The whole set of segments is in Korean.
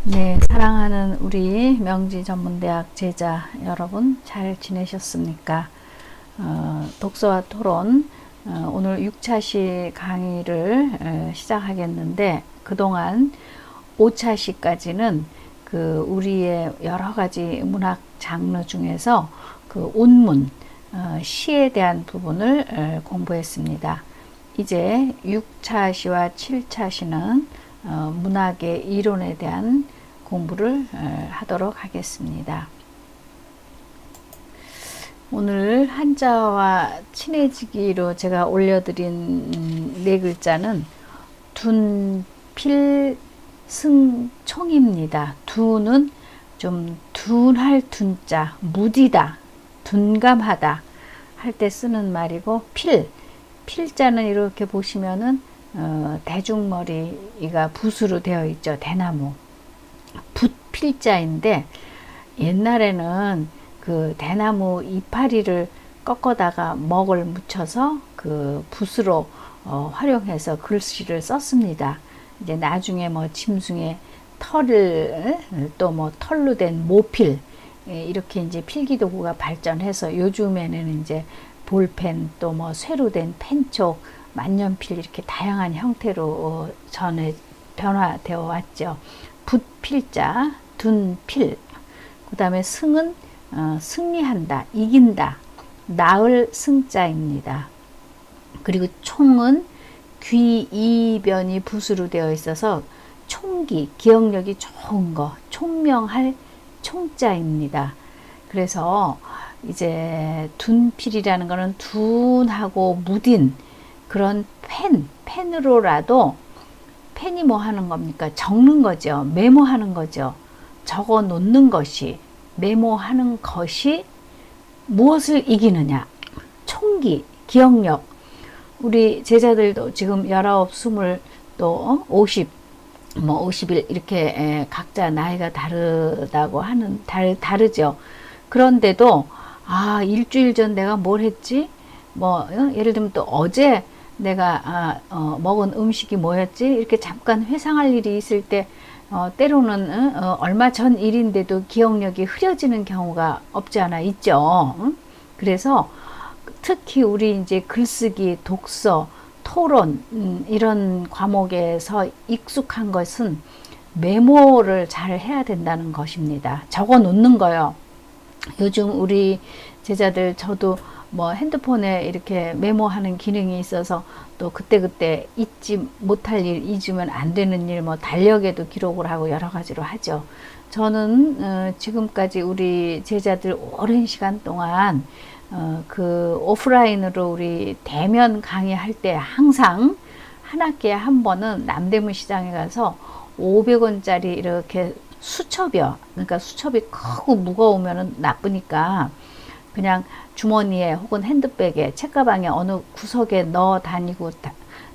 네, 사랑하는 우리 명지전문대학 제자 여러분 잘 지내셨습니까? 독서와 토론 오늘 6차시 강의를 시작하겠는데 그동안 5차시까지는 그 우리의 여러 가지 문학 장르 중에서 그 온문, 시에 대한 부분을 공부했습니다. 이제 6차시와 7차시는 문학의 이론에 대한 공부를 하도록 하겠습니다. 오늘 한자와 친해지기로 제가 올려드린 네 글자는 둔필승총입니다. 둔은 좀 둔할 둔자, 무디다, 둔감하다 할 때 쓰는 말이고, 필자는 이렇게 보시면은 대중머리가 붓으로 되어 있죠. 대나무 붓필자인데, 옛날에는 그 대나무 이파리를 꺾어다가 먹을 묻혀서 그 붓으로 활용해서 글씨를 썼습니다. 이제 나중에 뭐 짐승의 털을 또 뭐 털로 된 모필, 이렇게 이제 필기도구가 발전해서 요즘에는 이제 볼펜 또 뭐 쇠로 된 펜촉, 만년필 이렇게 다양한 형태로 전에 변화되어 왔죠. 붓필자, 둔필. 그 다음에 승은 승리한다, 이긴다, 나을 승자입니다. 그리고 총은 귀, 이, 변이 붓으로 되어 있어서 총기, 기억력이 좋은 거, 총명할 총자입니다. 그래서 이제 둔필이라는 거는 둔하고 무딘 그런 펜으로라도, 펜이 뭐 하는 겁니까? 적는 거죠. 메모하는 거죠. 적어 놓는 것이, 메모하는 것이 무엇을 이기느냐? 총기, 기억력. 우리 제자들도 지금 19, 20, 또 50, 뭐 50일 이렇게 각자 나이가 다르다고 하는, 다르죠. 그런데도 일주일 전 내가 뭘 했지? 뭐 예를 들면 또 어제 내가 먹은 음식이 뭐였지? 이렇게 잠깐 회상할 일이 있을 때 때로는 얼마 전 일인데도 기억력이 흐려지는 경우가 없지 않아 있죠. 그래서 특히 우리 이제 글쓰기, 독서, 토론 이런 과목에서 익숙한 것은 메모를 잘 해야 된다는 것입니다. 적어 놓는 거요. 요즘 우리 제자들, 저도 뭐 핸드폰에 이렇게 메모하는 기능이 있어서 또 그때그때 잊지 못할 일, 잊으면 안 되는 일, 뭐 달력에도 기록을 하고 여러 가지로 하죠. 저는 지금까지 우리 제자들 오랜 시간 동안 그 오프라인으로 우리 대면 강의할 때 항상 한 학기에 한 번은 남대문 시장에 가서 500원짜리 이렇게 수첩이요. 그러니까 수첩이 크고 무거우면 나쁘니까 그냥 주머니에 혹은 핸드백에, 책가방에 어느 구석에 넣어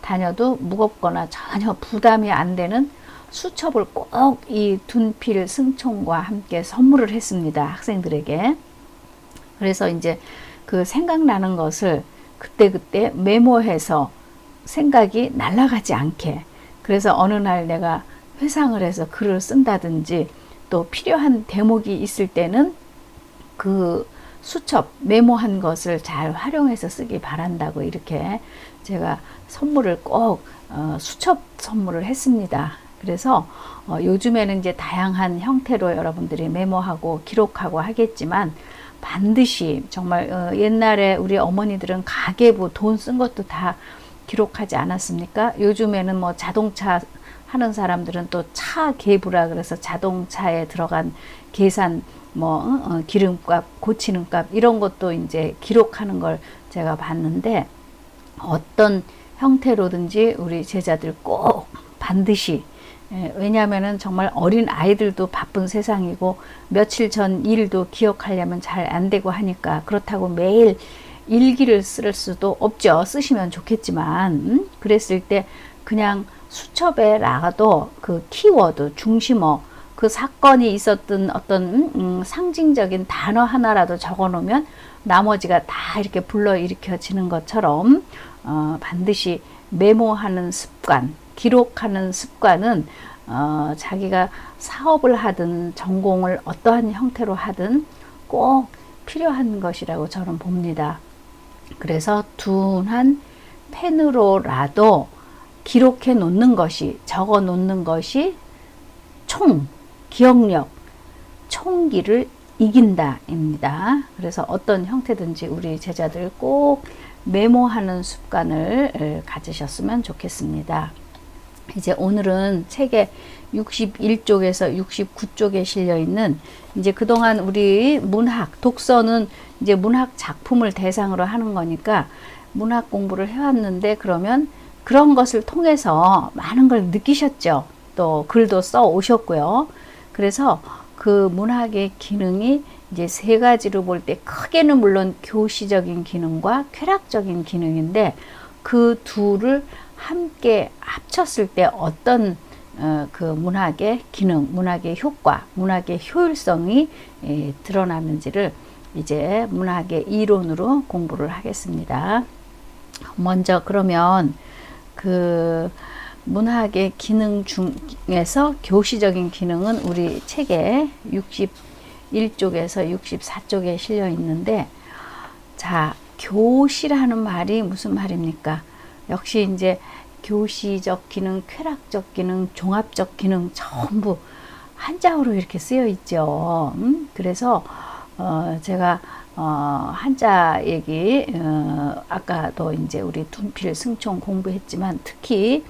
다녀도 무겁거나 전혀 부담이 안 되는 수첩을 꼭 이 둔필 승총과 함께 선물을 했습니다. 학생들에게. 그래서 이제 그 생각나는 것을 그때그때 메모해서 생각이 날아가지 않게, 그래서 어느 날 내가 회상을 해서 글을 쓴다든지, 또 필요한 대목이 있을 때는 그 수첩, 메모한 것을 잘 활용해서 쓰기 바란다고, 이렇게 제가 선물을 꼭 수첩 선물을 했습니다. 그래서 요즘에는 이제 다양한 형태로 여러분들이 메모하고 기록하고 하겠지만, 반드시 정말 옛날에 우리 어머니들은 가계부 돈 쓴 것도 다 기록하지 않았습니까? 요즘에는 뭐 자동차 하는 사람들은 또 차 계부라 그래서 자동차에 들어간 계산, 뭐 기름값, 고치는 값 이런 것도 이제 기록하는 걸 제가 봤는데, 어떤 형태로든지 우리 제자들 꼭 반드시, 왜냐하면은 정말 어린 아이들도 바쁜 세상이고 며칠 전 일도 기억하려면 잘 안 되고 하니까, 그렇다고 매일 일기를 쓸 수도 없죠. 쓰시면 좋겠지만, 그랬을 때 그냥 수첩에라도 그 키워드, 중심어, 그 사건이 있었던 어떤 상징적인 단어 하나라도 적어 놓으면 나머지가 다 이렇게 불러일으켜지는 것처럼 반드시 메모하는 습관, 기록하는 습관은 자기가 사업을 하든 전공을 어떠한 형태로 하든 꼭 필요한 것이라고 저는 봅니다. 그래서 둔한 펜으로라도 기록해 놓는 것이, 적어 놓는 것이 기억력, 총기를 이긴다입니다. 그래서 어떤 형태든지 우리 제자들 꼭 메모하는 습관을 가지셨으면 좋겠습니다. 이제 오늘은 책의 61쪽에서 69쪽에 실려 있는, 이제 그동안 우리 문학, 독서는 이제 문학 작품을 대상으로 하는 거니까 문학 공부를 해왔는데, 그러면 그런 것을 통해서 많은 걸 느끼셨죠. 또 글도 써 오셨고요. 그래서 그 문학의 기능이 이제 세 가지로 볼 때, 크게는 물론 교시적인 기능과 쾌락적인 기능인데, 그 둘을 함께 합쳤을 때 어떤 그 문학의 기능, 문학의 효과, 문학의 효율성이 드러나는지를 이제 문학의 이론으로 공부를 하겠습니다. 먼저 그러면 그 문학의 기능 중에서 교시적인 기능은 우리 책에 61쪽에서 64쪽에 실려 있는데, 자, 교시라는 말이 무슨 말입니까? 역시 이제 교시적 기능, 쾌락적 기능, 종합적 기능 전부 한자어로 이렇게 쓰여 있죠. 그래서 제가 한자 얘기 아까도 이제 우리 둔필 승총 공부했지만, 특히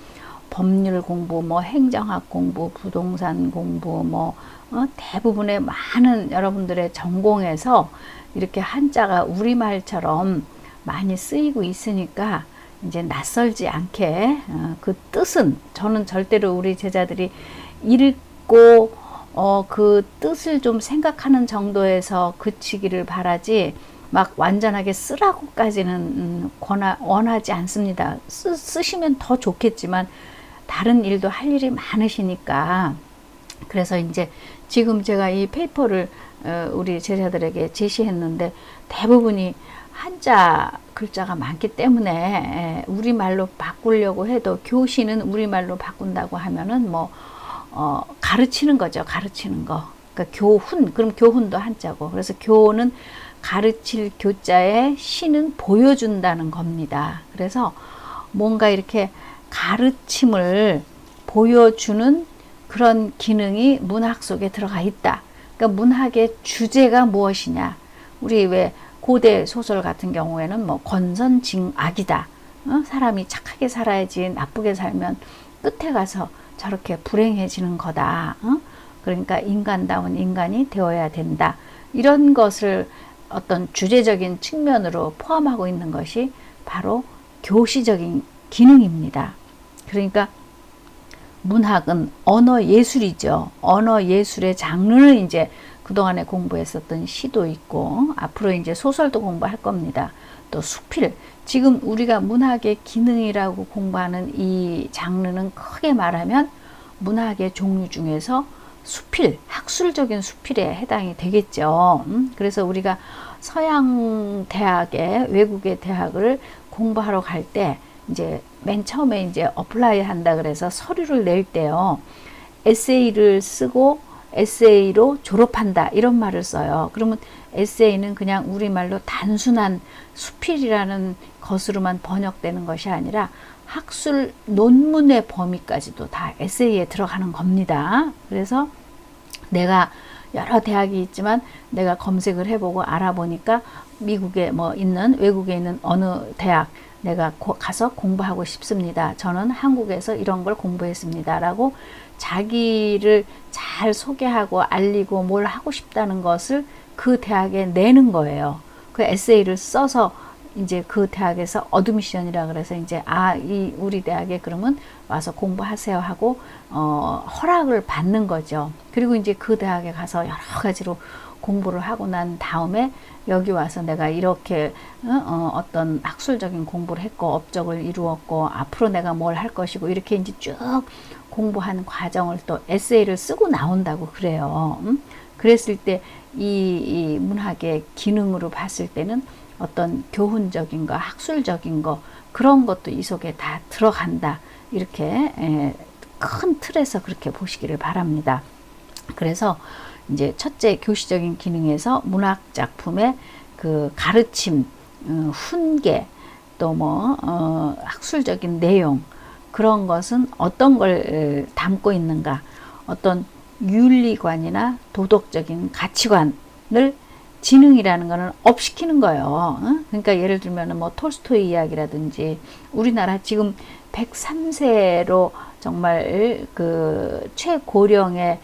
법률 공부, 뭐 행정학 공부, 부동산 공부, 뭐 대부분의 많은 여러분들의 전공에서 이렇게 한자가 우리말처럼 많이 쓰이고 있으니까 이제 낯설지 않게 그 뜻은, 저는 절대로 우리 제자들이 읽고 그 뜻을 좀 생각하는 정도에서 그치기를 바라지, 막 완전하게 쓰라고까지는 원하지 않습니다. 쓰시면 더 좋겠지만 다른 일도 할 일이 많으시니까. 그래서 이제 지금 제가 이 페이퍼를 우리 제자들에게 제시했는데, 대부분이 한자 글자가 많기 때문에 우리말로 바꾸려고 해도, 교시는 우리말로 바꾼다고 하면은 뭐 가르치는 거죠. 가르치는 거. 그러니까 교훈, 그럼 교훈도 한자고. 그래서 교는 가르칠 교자에, 시는 보여준다는 겁니다. 그래서 뭔가 이렇게 가르침을 보여주는 그런 기능이 문학 속에 들어가 있다. 그러니까 문학의 주제가 무엇이냐. 우리 왜 고대 소설 같은 경우에는 뭐 권선징악이다. 사람이 착하게 살아야지, 나쁘게 살면 끝에 가서 저렇게 불행해지는 거다. 그러니까 인간다운 인간이 되어야 된다. 이런 것을 어떤 주제적인 측면으로 포함하고 있는 것이 바로 교시적인 기능입니다. 그러니까 문학은 언어 예술이죠. 언어 예술의 장르는 이제 그동안에 공부했었던 시도 있고, 앞으로 이제 소설도 공부할 겁니다. 또 수필, 지금 우리가 문학의 기능이라고 공부하는 이 장르는 크게 말하면 문학의 종류 중에서 수필, 학술적인 수필에 해당이 되겠죠. 그래서 우리가 서양 대학에, 외국의 대학을 공부하러 갈 때 이제 맨 처음에 이제 어플라이 한다 그래서 서류를 낼 때요, 에세이를 쓰고 에세이로 졸업한다 이런 말을 써요. 그러면 에세이는 그냥 우리말로 단순한 수필이라는 것으로만 번역되는 것이 아니라 학술 논문의 범위까지도 다 에세이에 들어가는 겁니다. 그래서 내가 여러 대학이 있지만 내가 검색을 해보고 알아보니까 미국에 뭐 있는, 외국에 있는 어느 대학 내가 가서 공부하고 싶습니다. 저는 한국에서 이런 걸 공부했습니다. 라고 자기를 잘 소개하고 알리고 뭘 하고 싶다는 것을 그 대학에 내는 거예요. 그 에세이를 써서 이제 그 대학에서 어드미션이라 그래서 이제 이 우리 대학에 그러면 와서 공부하세요 하고 허락을 받는 거죠. 그리고 이제 그 대학에 가서 여러 가지로 공부를 하고 난 다음에 여기 와서 내가 이렇게 어떤 학술적인 공부를 했고 업적을 이루었고 앞으로 내가 뭘 할 것이고 이렇게 이제 쭉 공부한 과정을 또 에세이를 쓰고 나온다고 그래요. 그랬을 때 이 문학의 기능으로 봤을 때는 어떤 교훈적인 거, 학술적인 거, 그런 것도 이 속에 다 들어간다. 이렇게 큰 틀에서 그렇게 보시기를 바랍니다. 그래서 이제 첫째 교시적인 기능에서 문학 작품의 그 가르침, 훈계, 또 뭐 학술적인 내용, 그런 것은 어떤 걸 담고 있는가, 어떤 윤리관이나 도덕적인 가치관을 지능이라는 거는 업시키는 거예요. 그러니까 예를 들면 뭐 톨스토이 이야기라든지, 우리나라 지금 103세로 정말 그 최고령의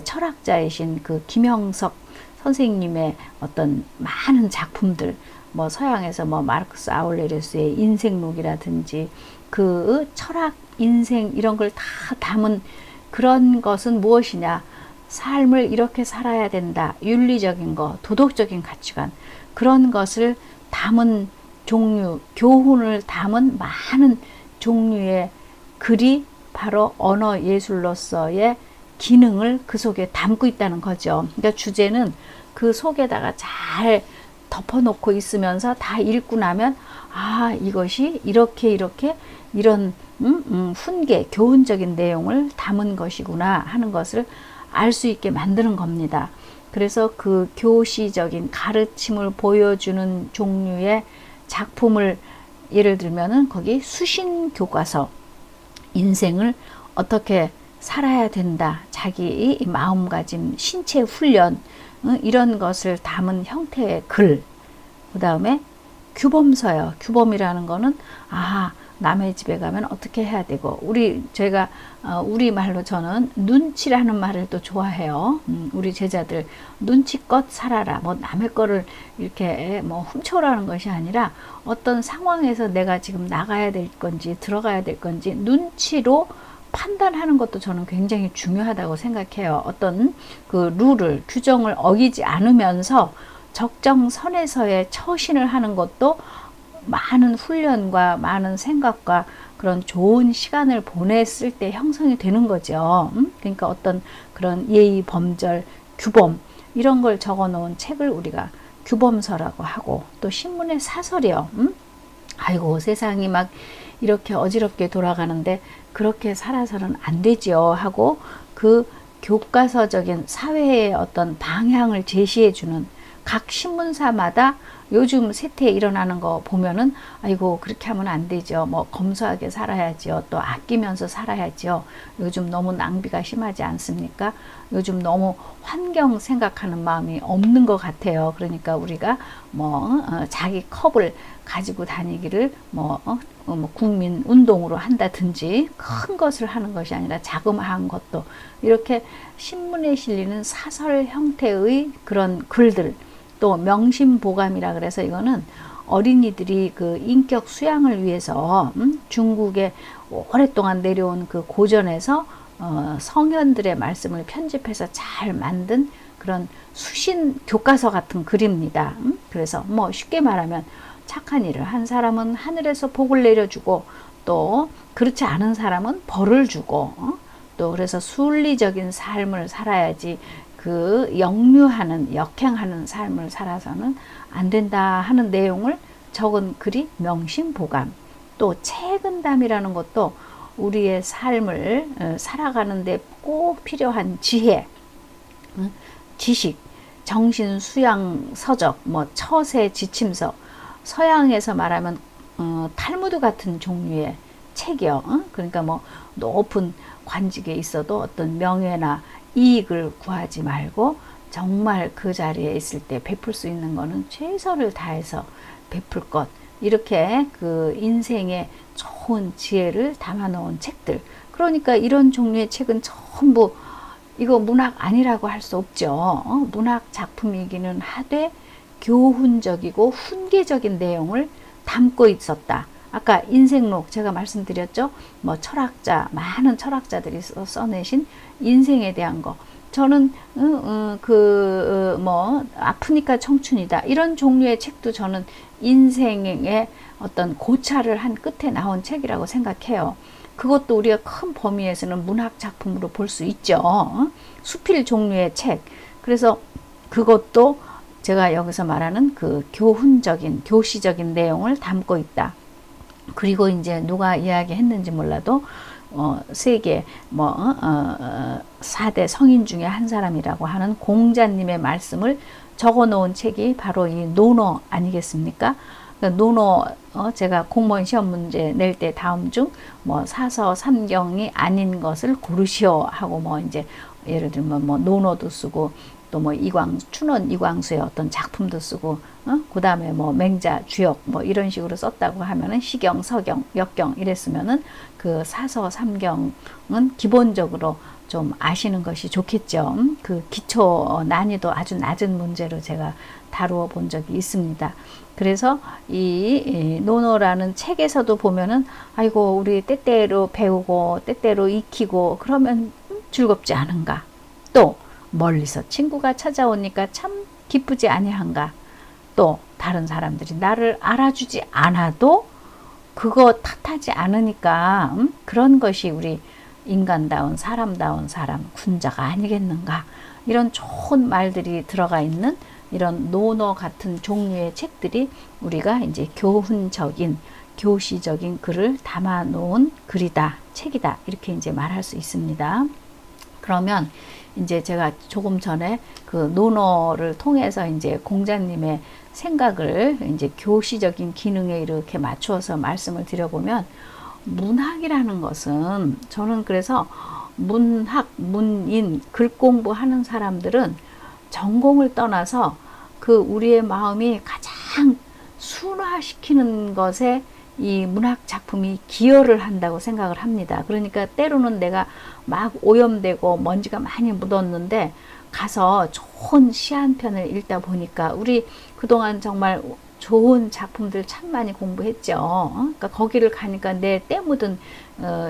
철학자이신 그 김영석 선생님의 어떤 많은 작품들, 뭐 서양에서 뭐 마르크스 아울레리우스의 인생록이라든지 그 철학, 인생 이런 걸 다 담은 그런 것은 무엇이냐? 삶을 이렇게 살아야 된다. 윤리적인 거, 도덕적인 가치관, 그런 것을 담은 종류, 교훈을 담은 많은 종류의 글이 바로 언어 예술로서의 기능을 그 속에 담고 있다는 거죠. 그러니까 주제는 그 속에다가 잘 덮어놓고 있으면서 다 읽고 나면, 아, 이것이 이렇게 이런 훈계, 교훈적인 내용을 담은 것이구나 하는 것을 알 수 있게 만드는 겁니다. 그래서 그 교시적인 가르침을 보여주는 종류의 작품을, 예를 들면은 거기 수신 교과서, 인생을 어떻게 살아야 된다, 자기 마음가짐, 신체 훈련, 이런 것을 담은 형태의 글. 그 다음에 규범서요. 규범이라는 거는, 아, 남의 집에 가면 어떻게 해야 되고, 제가 우리 말로 저는 눈치라는 말을 또 좋아해요. 우리 제자들 눈치껏 살아라. 뭐 남의 거를 이렇게 뭐 훔쳐라는 것이 아니라, 어떤 상황에서 내가 지금 나가야 될 건지 들어가야 될 건지 눈치로 판단하는 것도 저는 굉장히 중요하다고 생각해요. 어떤 그 룰을, 규정을 어기지 않으면서 적정선에서의 처신을 하는 것도 많은 훈련과 많은 생각과 그런 좋은 시간을 보냈을 때 형성이 되는 거죠. 그러니까 어떤 그런 예의, 범절, 규범, 이런 걸 적어 놓은 책을 우리가 규범서라고 하고, 또 신문의 사설이요. 아이고, 세상이 막 이렇게 어지럽게 돌아가는데 그렇게 살아서는 안 되지요 하고, 그 교과서적인 사회의 어떤 방향을 제시해 주는 각 신문사마다 요즘 세태에 일어나는 거 보면은, 아이고, 그렇게 하면 안 되죠. 뭐 검소하게 살아야죠. 또 아끼면서 살아야죠. 요즘 너무 낭비가 심하지 않습니까? 요즘 너무 환경 생각하는 마음이 없는 것 같아요. 그러니까 우리가 뭐 자기 컵을 가지고 다니기를 뭐 국민 운동으로 한다든지, 큰 것을 하는 것이 아니라 자그마한 것도, 이렇게 신문에 실리는 사설 형태의 그런 글들, 또 명심보감이라 그래서 이거는 어린이들이 그 인격 수양을 위해서 중국에 오랫동안 내려온 그 고전에서 성현들의 말씀을 편집해서 잘 만든 그런 수신 교과서 같은 글입니다. 그래서 뭐 쉽게 말하면, 착한 일을 한 사람은 하늘에서 복을 내려주고, 또 그렇지 않은 사람은 벌을 주고, 또 그래서 순리적인 삶을 살아야지, 그 역류하는, 역행하는 삶을 살아서는 안 된다 하는 내용을 적은 글이 명심보감. 또 책은담이라는 것도 우리의 삶을 살아가는데 꼭 필요한 지혜, 지식, 정신 수양 서적, 뭐 처세 지침서, 서양에서 말하면 탈무드 같은 종류의 책이요. 그러니까 뭐 높은 관직에 있어도 어떤 명예나 이익을 구하지 말고, 정말 그 자리에 있을 때 베풀 수 있는 거는 최선을 다해서 베풀 것, 이렇게 그 인생의 좋은 지혜를 담아 놓은 책들. 그러니까 이런 종류의 책은 전부 이거 문학 아니라고 할 수 없죠. 문학 작품이기는 하되 교훈적이고 훈계적인 내용을 담고 있었다. 아까 인생록 제가 말씀드렸죠. 뭐 철학자, 많은 철학자들이 써내신 인생에 대한 거. 저는 아프니까 청춘이다, 이런 종류의 책도 저는 인생의 어떤 고찰을 한 끝에 나온 책이라고 생각해요. 그것도 우리가 큰 범위에서는 문학 작품으로 볼 수 있죠. 수필 종류의 책. 그래서 그것도 제가 여기서 말하는 그 교훈적인, 교시적인 내용을 담고 있다. 그리고 이제 누가 이야기했는지 몰라도 세계 4대 성인 중에 한 사람이라고 하는 공자님의 말씀을 적어 놓은 책이 바로 이 논어 아니겠습니까? 논어 제가 공무원 시험 문제 낼 때 다음 중 사서 삼경이 아닌 것을 고르시오 하고 이제 예를 들면 논어도 쓰고 또 춘원 이광수의 어떤 작품도 쓰고 그 다음에 맹자 주역 이런 식으로 썼다고 하면은 시경 서경 역경 이랬으면은 그 사서 삼경은 기본적으로 좀 아시는 것이 좋겠죠. 그 기초 난이도 아주 낮은 문제로 제가 다루어 본 적이 있습니다. 그래서 이 논어라는 책에서도 보면은 아이고 우리 때때로 배우고 때때로 익히고 그러면 즐겁지 않은가, 또 멀리서 친구가 찾아오니까 참 기쁘지 아니한가, 또 다른 사람들이 나를 알아주지 않아도 그거 탓하지 않으니까 그런 것이 우리 인간다운 사람다운 사람 군자가 아니겠는가, 이런 좋은 말들이 들어가 있는 이런 논어 같은 종류의 책들이 우리가 이제 교훈적인 교시적인 글을 담아 놓은 글이다, 책이다, 이렇게 이제 말할 수 있습니다. 그러면 이제 제가 조금 전에 그 논어를 통해서 이제 공자님의 생각을 이제 교시적인 기능에 이렇게 맞추어서 말씀을 드려보면, 문학이라는 것은 저는 그래서 문학, 문인, 글 공부하는 사람들은 전공을 떠나서 그 우리의 마음이 가장 순화시키는 것에 이 문학 작품이 기여를 한다고 생각을 합니다. 그러니까 때로는 내가 막 오염되고 먼지가 많이 묻었는데 가서 좋은 시 한 편을 읽다 보니까 우리 그동안 정말 좋은 작품들 참 많이 공부했죠. 그러니까 거기를 가니까 내 때 묻은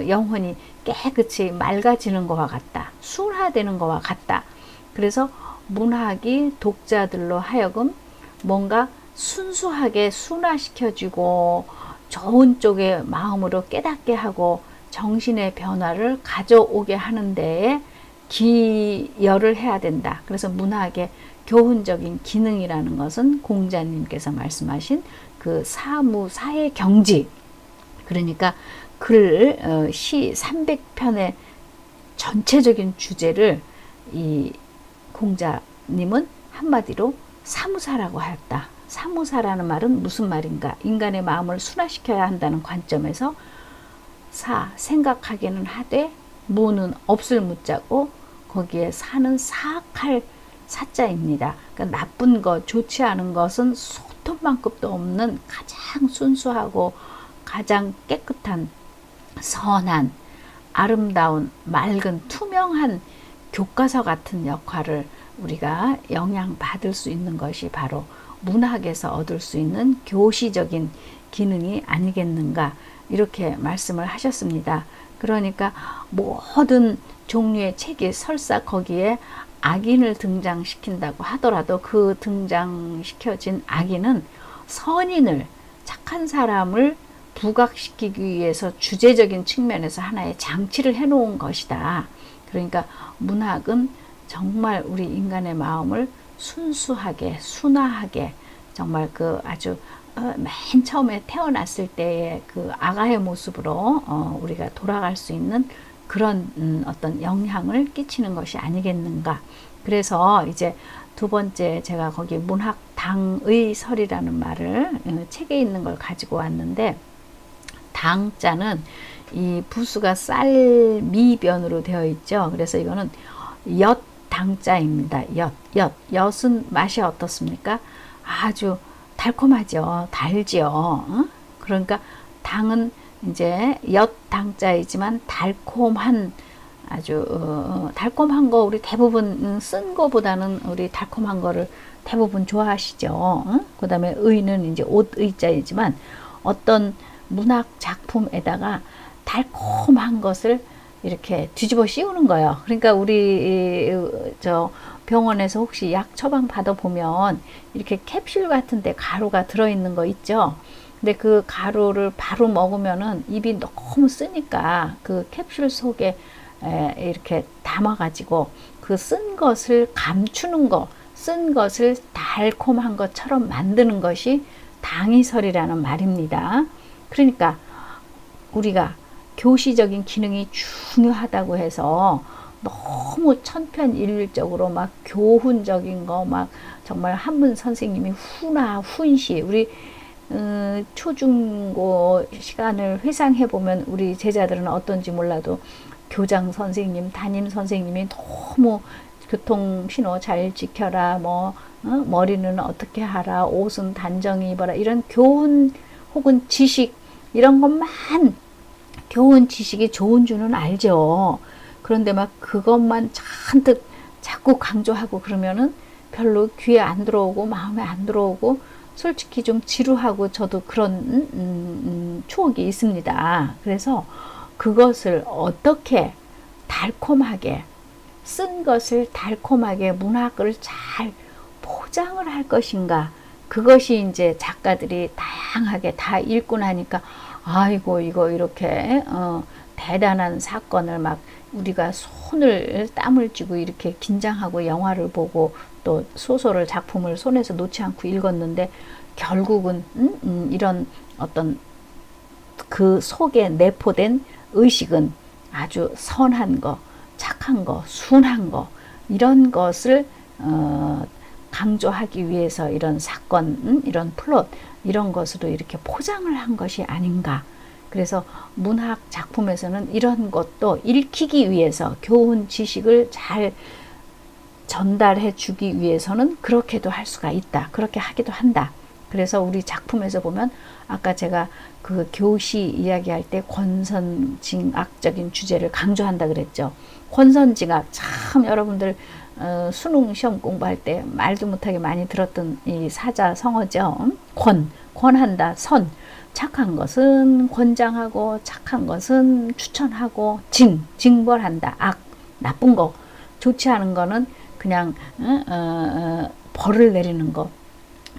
영혼이 깨끗이 맑아지는 것과 같다. 순화되는 것과 같다. 그래서 문학이 독자들로 하여금 뭔가 순수하게 순화시켜주고 좋은 쪽의 마음으로 깨닫게 하고 정신의 변화를 가져오게 하는 데에 기여를 해야 된다. 그래서 문학의 교훈적인 기능이라는 것은 공자님께서 말씀하신 그 사무사의 경지, 그러니까 시 300편의 전체적인 주제를 이 공자님은 한마디로 사무사라고 하였다. 사무사라는 말은 무슨 말인가? 인간의 마음을 순화시켜야 한다는 관점에서 생각하기는 하되 무는 없을 무자고 거기에 사는 사악할 사자입니다. 그러니까 나쁜 것, 좋지 않은 것은 소톱만큼도 없는 가장 순수하고 가장 깨끗한 선한 아름다운 맑은 투명한 교과서 같은 역할을 우리가 영향받을 수 있는 것이 바로 문학에서 얻을 수 있는 교시적인 기능이 아니겠는가, 이렇게 말씀을 하셨습니다. 그러니까 모든 종류의 책이 설사 거기에 악인을 등장시킨다고 하더라도 그 등장시켜진 악인은 선인을, 착한 사람을 부각시키기 위해서 주제적인 측면에서 하나의 장치를 해놓은 것이다. 그러니까 문학은 정말 우리 인간의 마음을 순수하게, 순화하게, 정말 그 아주 맨 처음에 태어났을 때의 그 아가의 모습으로 우리가 돌아갈 수 있는 그런 어떤 영향을 끼치는 것이 아니겠는가. 그래서 이제 두 번째 제가 거기 문학당의 설이라는 말을 책에 있는 걸 가지고 왔는데, 당자는 이 부수가 쌀미변으로 되어 있죠. 그래서 이거는 엿당자입니다. 엿은 맛이 어떻습니까? 아주 달콤하죠. 달지요. 그러니까 당은 이제 엿당자이지만 달콤한, 아주 달콤한 거, 우리 대부분 쓴 거보다는 우리 달콤한 거를 대부분 좋아하시죠. 그 다음에 의는 이제 옷 의자이지만 어떤 문학 작품에다가 달콤한 것을 이렇게 뒤집어 씌우는 거예요. 그러니까 우리 저 병원에서 혹시 약 처방 받아 보면 이렇게 캡슐 같은 데 가루가 들어있는 거 있죠. 근데 그 가루를 바로 먹으면은 입이 너무 쓰니까 그 캡슐 속에 이렇게 담아가지고 그 쓴 것을 감추는 거, 쓴 것을 달콤한 것처럼 만드는 것이 당이설이라는 말입니다. 그러니까 우리가 교시적인 기능이 중요하다고 해서 너무 천편일률적으로 막 교훈적인 거 막 정말 한문 선생님이 훈화 훈시 우리 초중고 시간을 회상해 보면 우리 제자들은 어떤지 몰라도 교장 선생님, 담임 선생님이 너무 교통 신호 잘 지켜라, 뭐 머리는 어떻게 하라, 옷은 단정히 입어라, 이런 교훈 혹은 지식 이런 것만 교훈 지식이 좋은 줄은 알죠. 그런데 막 그것만 잔뜩 자꾸 강조하고 그러면은 별로 귀에 안 들어오고 마음에 안 들어오고 솔직히 좀 지루하고 저도 그런 추억이 있습니다. 그래서 그것을 어떻게 달콤하게 쓴 것을 달콤하게 문학을 잘 포장을 할 것인가, 그것이 이제 작가들이 다양하게 다 읽고 나니까 아이고 이거 이렇게 대단한 사건을 막 우리가 손을 땀을 쥐고 이렇게 긴장하고 영화를 보고 또 소설을 작품을 손에서 놓지 않고 읽었는데 결국은 이런 어떤 그 속에 내포된 의식은 아주 선한 거, 착한 거, 순한 거, 이런 것을 강조하기 위해서 이런 사건, 이런 플롯, 이런 것으로 이렇게 포장을 한 것이 아닌가. 그래서 문학 작품에서는 이런 것도 읽히기 위해서 교훈 지식을 잘 전달해 주기 위해서는 그렇게도 할 수가 있다. 그렇게 하기도 한다. 그래서 우리 작품에서 보면 아까 제가 그 교시 이야기할 때 권선징악적인 주제를 강조한다 그랬죠. 권선징악 참 여러분들 수능 시험 공부할 때 말도 못하게 많이 들었던 이 사자성어죠. 권한다, 선. 착한 것은 권장하고 착한 것은 추천하고 징벌한다. 악, 나쁜 거, 좋지 않은 거는 그냥 벌을 내리는 거.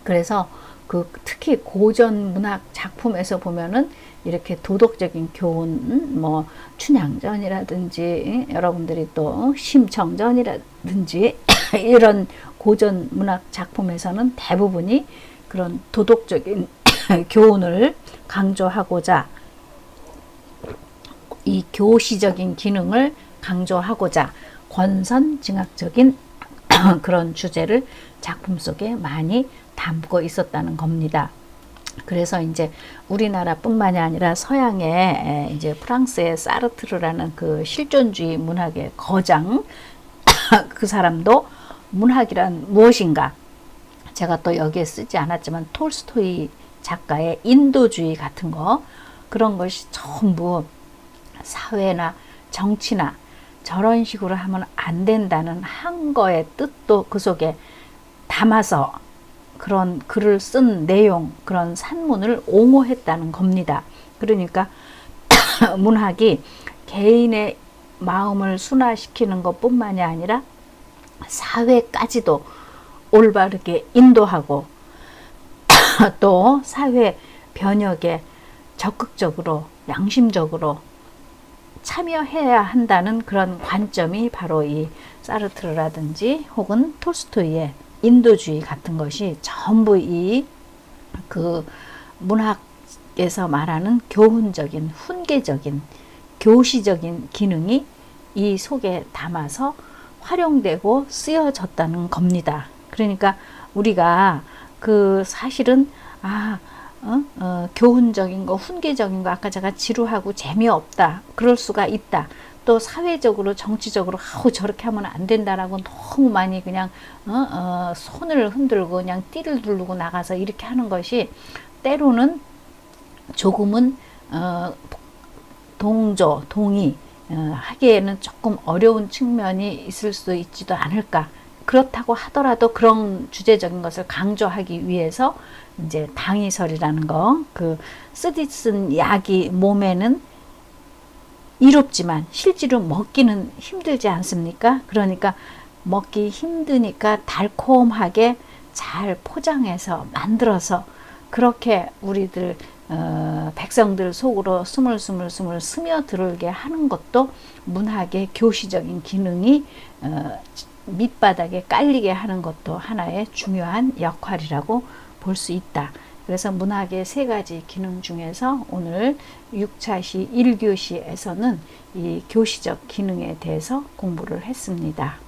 그래서 그 특히 고전 문학 작품에서 보면은 이렇게 도덕적인 교훈, 뭐 춘향전이라든지 여러분들이 또 심청전이라든지 이런 고전 문학 작품에서는 대부분이 그런 도덕적인 교훈을 강조하고자 이 교시적인 기능을 강조하고자 권선징악적인 그런 주제를 작품 속에 많이 담고 있었다는 겁니다. 그래서 이제 우리나라뿐만이 아니라 서양의 이제 프랑스의 사르트르라는 그 실존주의 문학의 거장 그 사람도 문학이란 무엇인가, 제가 또 여기에 쓰지 않았지만 톨스토이 작가의 인도주의 같은 거, 그런 것이 전부 사회나 정치나 저런 식으로 하면 안 된다는 한거의 뜻도 그 속에 담아서 그런 글을 쓴 내용, 그런 산문을 옹호했다는 겁니다. 그러니까 문학이 개인의 마음을 순화시키는 것뿐만이 아니라 사회까지도 올바르게 인도하고 또 사회 변혁에 적극적으로 양심적으로 참여해야 한다는 그런 관점이 바로 이 사르트르라든지 혹은 톨스토이의 인도주의 같은 것이 전부 이 그 문학에서 말하는 교훈적인, 훈계적인, 교시적인 기능이 이 속에 담아서 활용되고 쓰여졌다는 겁니다. 그러니까 우리가 그 사실은 교훈적인 거, 훈계적인 거, 아까 제가 지루하고 재미없다, 그럴 수가 있다. 또 사회적으로, 정치적으로 저렇게 하면 안 된다라고 너무 많이 그냥 손을 흔들고 그냥 띠를 두르고 나가서 이렇게 하는 것이 때로는 조금은 동의 하기에는 조금 어려운 측면이 있을 수도 있지도 않을까. 그렇다고 하더라도 그런 주제적인 것을 강조하기 위해서 이제 당이설이라는 거, 그 쓰디쓴 약이 몸에는 이롭지만 실제로 먹기는 힘들지 않습니까? 그러니까 먹기 힘드니까 달콤하게 잘 포장해서 만들어서 그렇게 우리들 백성들 속으로 스물스물 스며들게 하는 것도 문학의 교시적인 기능이 밑바닥에 깔리게 하는 것도 하나의 중요한 역할이라고 볼 수 있다. 그래서 문학의 세 가지 기능 중에서 오늘 6차시 1교시에서는 이 교시적 기능에 대해서 공부를 했습니다.